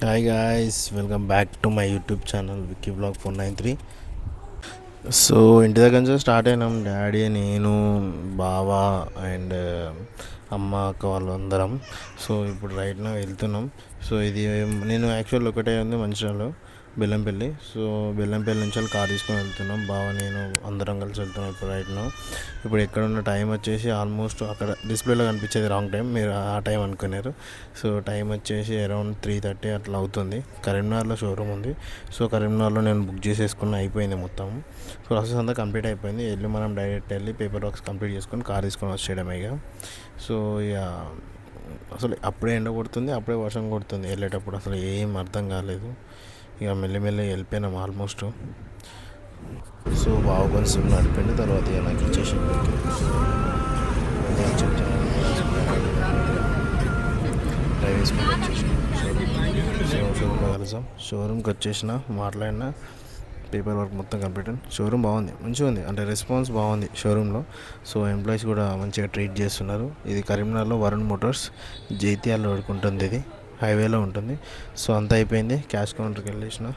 Hi guys, welcome back to my YouTube channel Vicky blog 493. So ఇంటి దగ్గర నుంచి start అయినాం. డాడీ, నేను, బావ అండ్ అమ్మ, అక్క వాళ్ళు అందరం. సో ఇప్పుడు రైట్న వెళ్తున్నాం. సో ఇది నేను యాక్చువల్ ఒకటే ఉంది మంచిర్యాలలో బెల్లంపల్లి. సో బెల్లంపల్లి నుంచి కార్ తీసుకొని వెళ్తున్నాం. బావ, నేను అందరం కలిసి వెళ్తున్నాం. ఇప్పుడు రైట్న ఇప్పుడు ఎక్కడ ఉన్న టైం వచ్చేసి ఆల్మోస్ట్ అక్కడ డిస్ప్లేలో కనిపించేది రాంగ్ టైం, మీరు ఆ టైం అనుకున్నారు. సో టైం వచ్చేసి అరౌండ్ 3:30 అట్లా అవుతుంది. కరీంనగర్లో షోరూమ్ ఉంది. సో కరీంనగర్లో నేను బుక్ చేసేసుకున్న, అయిపోయింది మొత్తం. ప్రాసెస్ అంతా కంప్లీట్ అయిపోయింది. మనం డైరెక్ట్ వెళ్ళి పేపర్ వర్క్స్ కంప్లీట్ చేసుకొని కార్ తీసుకొని వచ్చేయడమే ఇక. సో ఇక అసలు అప్పుడే ఎండ కొడుతుంది, అప్పుడే వర్షం కొడుతుంది. వెళ్ళేటప్పుడు అసలు ఏం అర్థం కాలేదు. ఇక మెల్లిమెల్లి వెళ్ళిపోయినాం ఆల్మోస్ట్. సో బాగా కొంచెం నడిపిండి తర్వాత ఇక నాకు ఇచ్చేసి డ్రైవ్ వేసుకొని వచ్చేసిన షోరూమ్లో కలిసాం. షోరూమ్కి వచ్చేసిన, మాట్లాడిన, పేపర్ వర్క్ మొత్తం కంప్లీట్. షోరూమ్ బాగుంది, మంచిగా ఉంది, అంటే రెస్పాన్స్ బాగుంది షోరూంలో. సో ఎంప్లాయీస్ కూడా మంచిగా ట్రీట్ చేస్తున్నారు. ఇది కరీంనగర్లో వరుణ్ మోటార్స్ జైత్యాల రోడ్కి ఉంటుంది. ఇది హైవేలో ఉంటుంది. సో అంతా అయిపోయింది. క్యాష్ కౌంటర్కి వెళ్ళేసిన,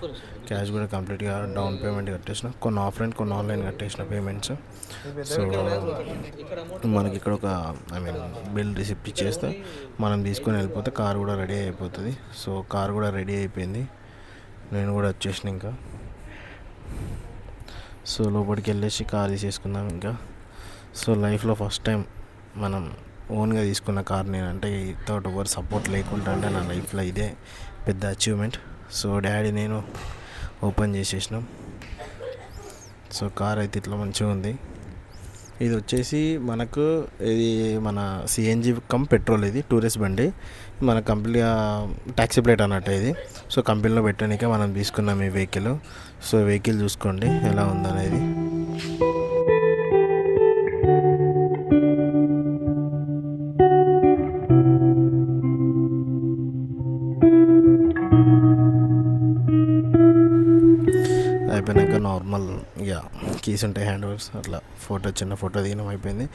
క్యాష్ కూడా కంప్లీట్గా డౌన్ పేమెంట్ కట్టేసిన, కొన్ని ఆఫ్లైన్ కొన్ని ఆన్లైన్ కట్టేసిన పేమెంట్స్. సో మనకి ఇక్కడ ఒక బిల్ రిసిప్ట్ ఇచ్చేస్తే మనం తీసుకొని వెళ్ళిపోతే కార్ కూడా రెడీ అయిపోతుంది. సో కార్ కూడా రెడీ అయిపోయింది. నేను కూడా వచ్చేసిన ఇంకా. సో లోపలికి వెళ్ళేసి కార్ తీసేసుకుందాం ఇంకా. సో లైఫ్లో ఫస్ట్ టైం మనం ఓన్గా తీసుకున్న కార్ నేను, అంటే వితౌట్ ఎవరు సపోర్ట్ లేకుండా, అంటే నా లైఫ్లో ఇదే పెద్ద అచీవ్మెంట్. సో డాడీ, నేను ఓపెన్ చేసేసినాం. సో కార్ అయితే ఇట్లా మంచిగా ఉంది. ఇది వచ్చేసి మనకు ఇది మన సిఎన్జి కమ్ పెట్రోల్. ఇది టూరిస్ట్ బండి, మన కంపెనీగా ట్యాక్సీ ప్లేట్ అన్నట్టు ఇది. సో కంపెనీలో పెట్టడానికే మనం తీసుకున్నాం ఈ వెహికల్. సో వెహికల్ చూసుకోండి ఎలా ఉందనేది. అయిపోయాక నార్మల్ ఇక కీస్ ఉంటాయి, హ్యాండ్ ఓవర్స్, అట్లా చిన్న ఫోటో దిగడం అయిపోయింది.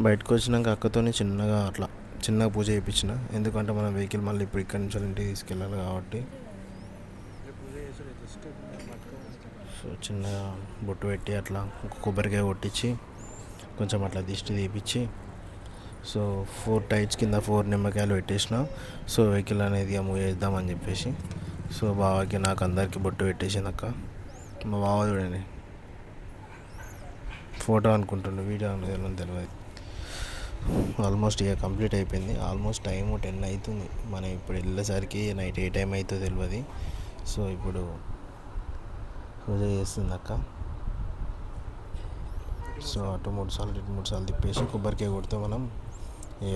బయటకు వచ్చినాక అక్కతో చిన్నగా అట్లా చిన్నగా పూజ చేయించిన, ఎందుకంటే మన వెహికల్ మళ్ళీ ఇప్పుడు ఇక్కడి నుంచి ఇంటికి తీసుకెళ్ళాలి కాబట్టి. సో చిన్నగా బొట్టు పెట్టి అట్లా కొబ్బరికాయ కొట్టించి కొంచెం అట్లా దిష్టి తీపిచ్చి, సో 4 టైర్స్ కింద 4 నిమ్మకాయలు పెట్టేసిన. సో వెహికల్ అనేది మూవ్ చేద్దామని చెప్పేసి. సో బావకి నాకు అందరికీ బొట్టు పెట్టేసింది అక్క. మా బావ చూడండి, ఫోటో అనుకుంటుండే, వీడియో అనేది తెలియదు. ఆల్మోస్ట్ ఇక కంప్లీట్ అయిపోయింది. ఆల్మోస్ట్ టైము 10 అవుతుంది. మనం ఇప్పుడు వెళ్ళేసరికి నైట్ ఏ టైం అవుతుందో తెలియదు. సో ఇప్పుడు పూజ చేస్తుంది అక్క. సో అటు 3 సార్లు ఇటు 3 సార్లు తిప్పేసి కొబ్బరికాయ కొడితే మనం ఇక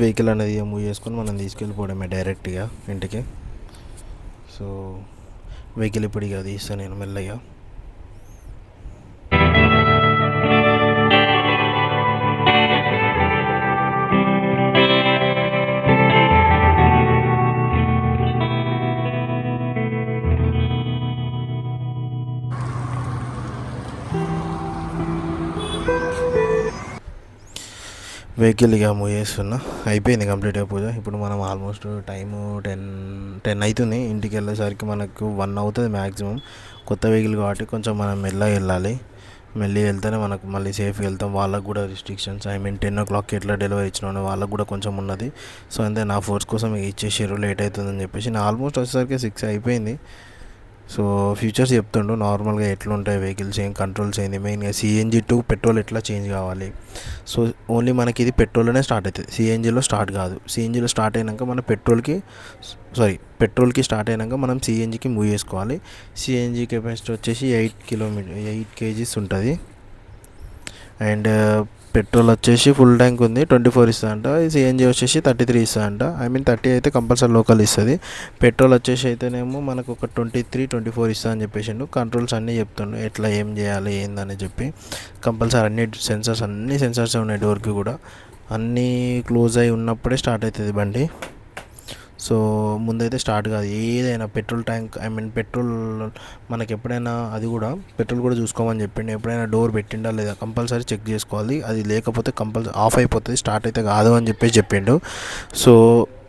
వెహికల్ అనేది మూవ్ చేసుకొని మనం తీసుకెళ్ళిపోవడమే డైరెక్ట్గా ఇంటికి. సో వెహికల్ ఇప్పుడు ఇక తీస్తాను నేను మెల్లగా. వెహికల్ ఇక మూవ్ చేస్తున్నా, అయిపోయింది కంప్లీట్గా పూజ. ఇప్పుడు మనం ఆల్మోస్ట్ టైము 10 అవుతుంది. ఇంటికి వెళ్ళేసరికి మనకు 1 అవుతుంది మ్యాక్సిమం. కొత్త వెహికల్ కాబట్టి కొంచెం మనం మెల్లగా వెళ్ళాలి. వెళ్తేనే మనకు మళ్ళీ సేఫ్గా వెళ్తాం. వాళ్ళకు కూడా రిస్ట్రిక్షన్స్, 10 o'clock ఎట్లా డెలివరీ ఇచ్చిన వాళ్ళకు కూడా కొంచెం ఉన్నది. సో అంతే, నా ఫోర్స్ కోసం ఇచ్చేసారు, లేట్ అవుతుందని చెప్పేసి. నా ఆల్మోస్ట్ వచ్చేసరికి 6 అయిపోయింది. సో ఫ్యూచర్స్ చెప్తుండు నార్మల్గా ఎట్లుంటాయి వెహికల్స్, ఏం కంట్రోల్స్ అయింది, మెయిన్గా సిఎన్జి టు పెట్రోల్ ఎట్లా చేంజ్ కావాలి. సో ఓన్లీ మనకి ఇది పెట్రోల్లోనే స్టార్ట్ అవుతుంది, సిఎన్జిలో స్టార్ట్ కాదు. సిఎన్జిలో స్టార్ట్ అయినాక మన పెట్రోల్కి స్టార్ట్ అయినాక మనం సిఎన్జికి మూవ్ చేసుకోవాలి. సిఎన్జి కెపాసిటీ వచ్చేసి 8 kgs ఉంటుంది. అండ్ పెట్రోల్ వచ్చేసి ఫుల్ ట్యాంక్ ఉంది, 24 ఇస్తుందంట. సిఎన్జి వచ్చేసి 33 ఇస్తుందంట. 30 అయితే కంపల్సరీ లోకల్ ఇస్తుంది. పెట్రోల్ వచ్చేసి అయితేనేమో మనకు ఒక 23-24 ఇస్తా అని చెప్పేసిండు. కంట్రోల్స్ అన్నీ చెప్తుండు, ఎట్లా ఏం చేయాలి ఏందని చెప్పి. కంపల్సరీ అన్ని సెన్సర్స్ ఉన్నాయి. డోర్కి కూడా అన్నీ క్లోజ్ అయి ఉన్నప్పుడే స్టార్ట్ అవుతుంది బండి. సో ముందైతే స్టార్ట్ కాదు ఏదైనా. పెట్రోల్ ట్యాంక్ పెట్రోల్ మనకి ఎప్పుడైనా అది కూడా పెట్రోల్ కూడా చూసుకోమని చెప్పిండు. ఎప్పుడైనా డోర్ పెట్టిండా లేదా కంపల్సరీ చెక్ చేసుకోవాలి. అది లేకపోతే కంపల్సరీ ఆఫ్ అయిపోతుంది, స్టార్ట్ అయితే కాదు అని చెప్పిండు. సో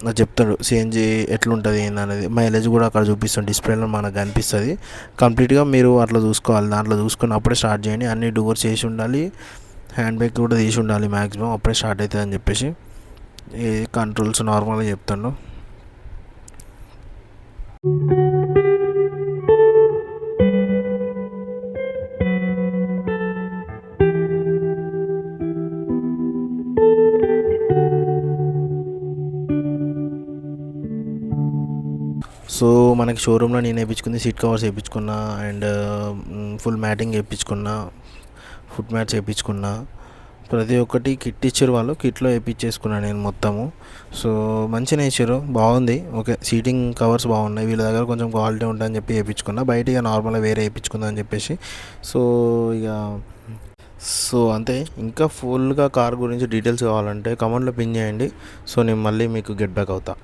నాకు చెప్తాడు సిఎన్జి ఎట్లుంటుంది ఏందనేది. మైలేజ్ కూడా అక్కడ చూపిస్తుంది, డిస్ప్లేలో మనకు కనిపిస్తుంది. కంప్లీట్గా మీరు అట్లా చూసుకోవాలి. దాంట్లో చూసుకొని అప్పుడే స్టార్ట్ చేయండి. అన్ని డోర్స్ వేసి ఉండాలి, హ్యాండ్ బ్రేక్ కూడా తీసి ఉండాలి మ్యాక్సిమం, అప్పుడే స్టార్ట్ అవుతుంది అని చెప్పేసి ఈ కంట్రోల్స్ నార్మల్గా చెప్తాను. సో మనకి షోరూంలో నేను వేయించుకుంది సీట్ కవర్స్ వేయించుకున్నా, అండ్ ఫుల్ మ్యాటింగ్ వేయించుకున్నా, ఫుట్ మ్యాట్స్ వేయించుకున్నా. ప్రతి ఒక్కటి కిట్ ఇచ్చారు వాళ్ళు, కిట్లో వేయించేసుకున్నాను నేను మొత్తము. సో మంచిగా ఇచ్చారు, బాగుంది. ఓకే, సీటింగ్ కవర్స్ బాగున్నాయి. వీళ్ళ దగ్గర కొంచెం క్వాలిటీ ఉంటుందని చెప్పి వేయించుకున్నా. బయట ఇక నార్మల్గా వేరే వేయించుకుందా అని చెప్పేసి. సో ఇక అంతే. ఇంకా ఫుల్గా కార్ గురించి డీటెయిల్స్ కావాలంటే కమెంట్లో పిన్ చేయండి. సో నేను మళ్ళీ మీకు గెట్ బ్యాక్ అవుతా.